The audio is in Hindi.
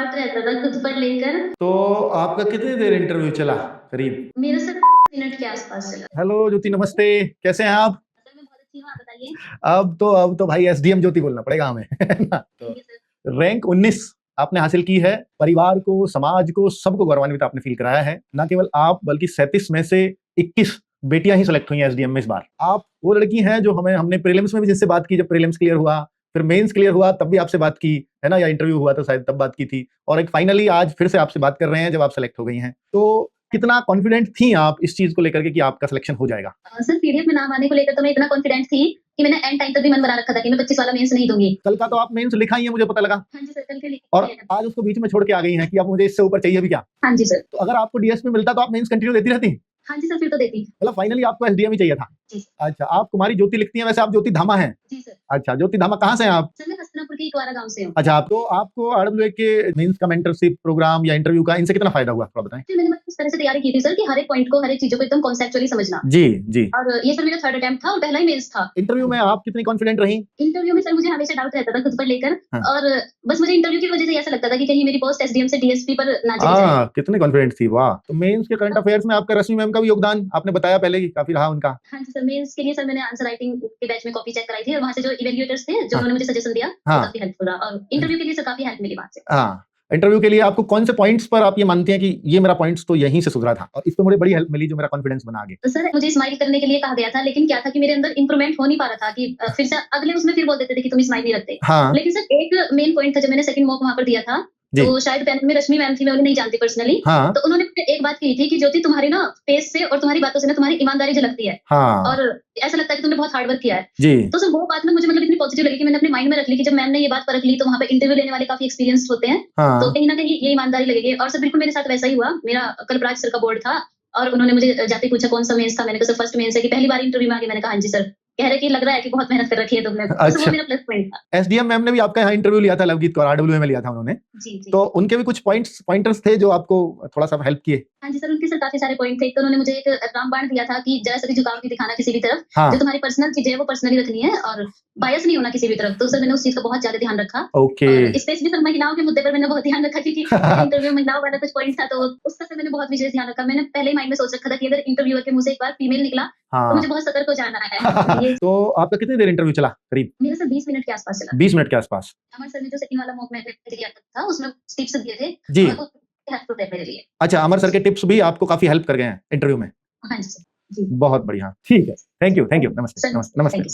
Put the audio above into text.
डाउट रहता था खुद पर लेकर। तो आपका कितनी देर इंटरव्यू चला करीब? मेरा सर मिनट के आसपास चला। हेलो ज्योति, नमस्ते, कैसे हैं आप? सर मैं बहुत अच्छी हूँ, आप बताइए। अब तो भाई एसडीएम ज्योति बोलना पड़ेगा हमें है ना? तो ठीक है सर। रैंक 19 आपने हासिल की है। परिवार को, समाज को, सबको गौरवान्वित आपने फील कराया है। ना केवल आप बल्कि 37 में से 21 बेटियां ही सेलेक्ट हुई हैं एसडीएम में इस बार। आप वो लड़की हैं जो हमने प्रीलिम्स में भी जिससे बात की, जब प्रीलिम्स क्लियर हुआ, फिर मेंस क्लियर हुआ तब भी आपसे बात की है ना, या इंटरव्यू हुआ तो शायद तब बात की थी, और एक फाइनली आज फिर से आपसे बात कर रहे हैं जब आप सेलेक्ट हो गई हैं। तो कितना कॉन्फिडेंट थी आप इस चीज को लेकर के कि आपका सिलेक्शन हो जाएगा? सर पीडीएफ में नाम आने को लेकर तो मैं इतना कॉन्फिडेंट थी कि मैंने एंड टाइम तक भी मन बना रखा था कि मैं 25 वाला मेंस नहीं दूंगी। कल का तो आप मेंस लिखा ही है, मुझे पता लगा। हाँ जी सर, कल के लिए। और आज उसको बीच में छोड़ के आ गई हैं कि अब मुझे इससे ऊपर चाहिए भी क्या? हाँ जी सर। तो अगर आपको डीएसपी मिलता तो आप मेंस कंटिन्यू देती रहती? हाँ जी सर, फिर तो देती। मतलब फाइनली आपको एसडीएम ही चाहिए था। जी सर। अच्छा, आप कुमारी ज्योति लिखती हैं, वैसे आप ज्योति धामा हैं? जी सर। अच्छा, ज्योति धामा कहाँ से हैं आप? सर मैं हस्तिनापुर के इकवारा गांव से हूँ। अच्छा, तो आपको आरडब्ल्यूए के मेंस का मेंटरशिप प्रोग्राम या इंटरव्यू का इनसे कितना फायदा हुआ, थोड़ा बताएं। मैंने इस तरह से तैयारी की थी सर कि हर एक पॉइंट को, हर एक चीजों को एकदम कॉन्सेप्चुअली समझना। जी जी। और ये सर मेरा थर्ड अटेम्प्ट था और पहला ही मेंस था। इंटरव्यू में आप कितनी कॉन्फिडेंट रही? इंटरव्यू में सर मुझे हमेशा डाउट रहता था खुद पर लेकर। हाँ। और बस मुझे इंटरव्यू की वजह से ऐसा लगता था कि कहीं मेरी पोस्ट एसडीएम से डीएसपी पर ना चली जाए। कितनी कॉन्फिडेंट थी, वाह। तो मेंस के करंट अफेयर्स में आपका रश्मि मैम का भी योगदान आपने बताया पहले ही काफी रहा उनका। हाँ जी सर, मेंस के लिए सर मैंने आंसर राइटिंग के बैच में कॉपी चेक कराई थी और वहाँ से जो इवैल्यूएटर्स थे जो उन्होंने मुझे सजेशन दिया, हाँ। काफी हेल्पफुल रहा। और इंटरव्यू के लिए सर काफी हेल्प मिली वहाँ से। हाँ, इंटरव्यू के लिए आपको कौन से पॉइंट्स पर आप ये मानती हैं कि ये मेरा पॉइंट्स तो यहीं से सुधरा था और इस पे मुझे बड़ी हेल्प मिली जो मेरा कॉन्फिडेंस बना आगे? तो सर मुझे स्माइल करने के लिए कहा गया था, लेकिन क्या था कि मेरे अंदर इंप्रूवमेंट हो नहीं पा रहा था कि फिर से अगले उसमें फिर बोल देते थे कि तुम स्माइल नहीं रखते। हाँ। लेकिन सर एक मेन पॉइंट था, जब मैंने सेकंड मॉक वहाँ पर दिया था तो शायद पैनल में रश्मि मैम थी, मैं उन्हें नहीं जानती पर्सनली। हाँ। तो उन्होंने एक बात की थी कि ज्योति तुम्हारी ना फेस से और तुम्हारी बातों से ना तुम्हारी ईमानदारी झलकती है। हाँ। और ऐसा लगता है कि तुमने बहुत हार्ड वर्क किया है जी। तो सर वो बात ना मुझे मतलब इतनी पॉजिटिव लगी कि मैंने अपने माइंड में रख ली कि जब मैम ने ये बात परख ली तो वहाँ पे इंटरव्यू लेने वाले काफी एक्सपीरियंस्ड होते हैं। हाँ। तो कहीं ना कहीं ये ईमानदारी लगेगी। और सर बिल्कुल मेरे साथ वैसा ही हुआ। मेरा कल्पराज सर का बोर्ड था और उन्होंने मुझे जाते पूछा कौन सा मेंस था। मैंने कहा सर फर्स्ट मेंस है। कि पहली बार इंटरव्यू में आके मैंने कहा हाँ जी सर। कह रहे कि लग रहा है कि बहुत मेहनत कर रखी है तुमने। तो वो मेरा प्लस पॉइंट था। एसडीएम मैम ने भी आपका यहाँ इंटरव्यू लिया था, लवगीत को आरडब्ल्यूए में लिया था उन्होंने। जी जी। तो उनके भी कुछ पॉइंटर्स थे जो आपको थोड़ा सा हेल्प किए? हाँ जी सर, उनके सर काफी सारे पॉइंट थे। तो उन्होंने मुझे एक रामबाण दिया था कि जरा सा भी झुकाव नहीं दिखाना किसी भी तरफ। हाँ। जो तुम्हारी पर्सनल चीजें है वो पर्सनली रखनी है और बायस नहीं होना किसी भी तरफ। तो सर मैंने उस चीज का बहुत ज्यादा ध्यान रखा। ओके। और स्पेशली सर महिलाओं के मुद्दे पर मैंने बहुत ध्यान रखा क्योंकि इंटरव्यू में महिलाओं वाला कुछ पॉइंट था तो उसका सर मैंने बहुत विशेष ध्यान रखा। मैंने पहले ही माइंड में सोच रखा था कि अगर इंटरव्यूअर के मुंह से एक बार फीमेल निकला तो मुझे बहुत सतर्क हो जाना है। तो आपका कितनी देर इंटरव्यू चला करीब? मेरा सर 20 मिनट के आसपास चला। 20 मिनट के आसपास। अमर सर ने जो सेकंड वाला मॉक में दिया था उसमें टिप्स दिए थे जी। हेल्पफुल थे मेरे लिए। अच्छा, अमर सर के टिप्स भी आपको काफी हेल्प कर गए हैं इंटरव्यू में? हाँ जी सर। जी। बहुत बढ़िया, ठीक है। थैंक यू, नमस्ते। सर, नमस्ते। Thank you.